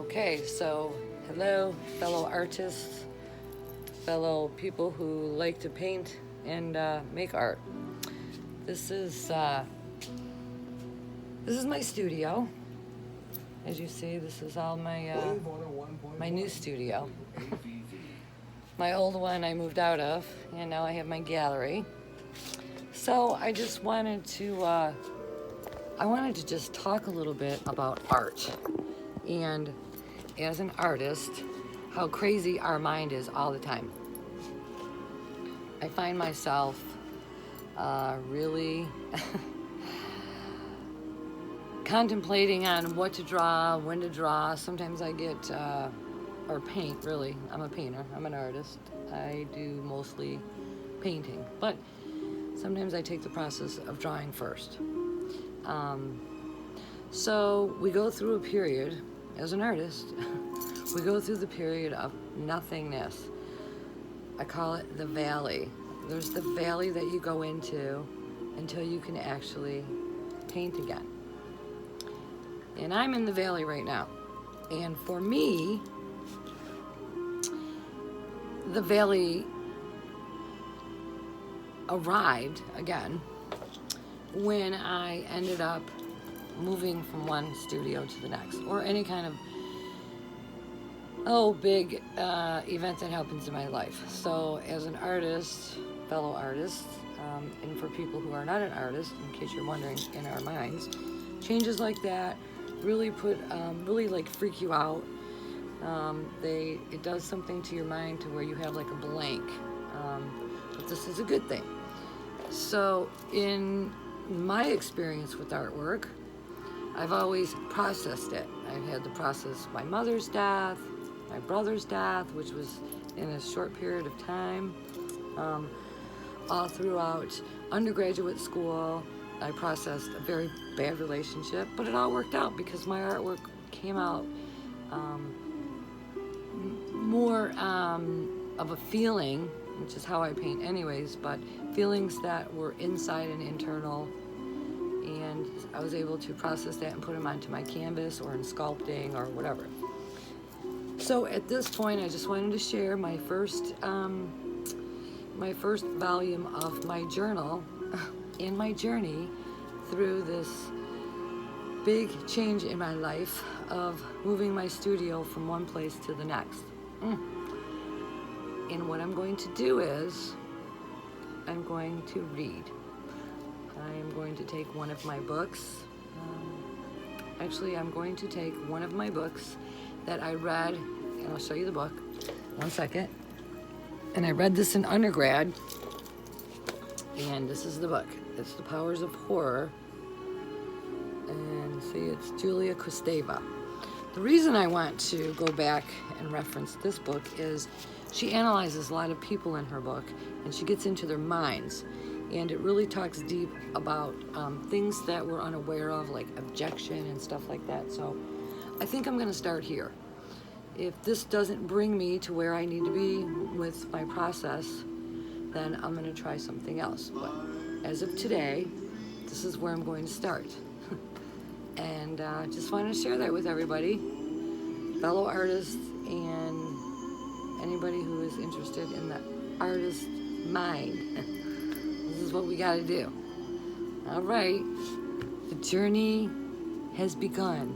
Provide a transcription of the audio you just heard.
Okay, so hello, fellow artists, fellow people who like to paint and make art. This is my studio. As you see, this is all my new studio. My old one I moved out of, and now I have my gallery. So I just wanted to just talk a little bit about art, and as an artist, how crazy our mind is all the time. I find myself really contemplating on what to draw, when to draw. Sometimes I get, or paint, really. I'm a painter, I'm an artist. I do mostly painting, but sometimes I take the process of drawing first. So we go through a period, as an artist, we go through the period of nothingness. I call it the valley. There's the valley that you go into until you can actually paint again. And I'm in the valley right now. And for me, the valley arrived again when I ended up moving from one studio to the next, or any kind of big event that happens in my life. So as an artist, fellow artist, and for people who are not an artist, in case you're wondering, in our minds, changes like that really freak you out. It does something to your mind to where you have like a blank, but this is a good thing. So in my experience with artwork, I've always processed it. I've had to process my mother's death, my brother's death, which was in a short period of time. All throughout undergraduate school, I processed a very bad relationship, but it all worked out because my artwork came out more of a feeling, which is how I paint anyways, but feelings that were inside and internal, and I was able to process that and put them onto my canvas or in sculpting or whatever. So at this point, I just wanted to share my first volume of my journal and my journey through this big change in my life of moving my studio from one place to the next. And what I'm going to do is I'm going to read. I am going to take one of my books. I'm going to take one of my books that I read, and I'll show you the book. One second. And I read this in undergrad, and this is the book. It's The Powers of Horror, and see, it's Julia Kristeva. The reason I want to go back and reference this book is she analyzes a lot of people in her book, and she gets into their minds, and it really talks deep about things that we're unaware of, like objection and stuff like that. So I think I'm going to start here. If this doesn't bring me to where I need to be with my process, then I'm going to try something else. But as of today, this is where I'm going to start. And just wanted to share that with everybody, fellow artists, and anybody who is interested in the artist mind. This is what we got to do. All right, the journey has begun.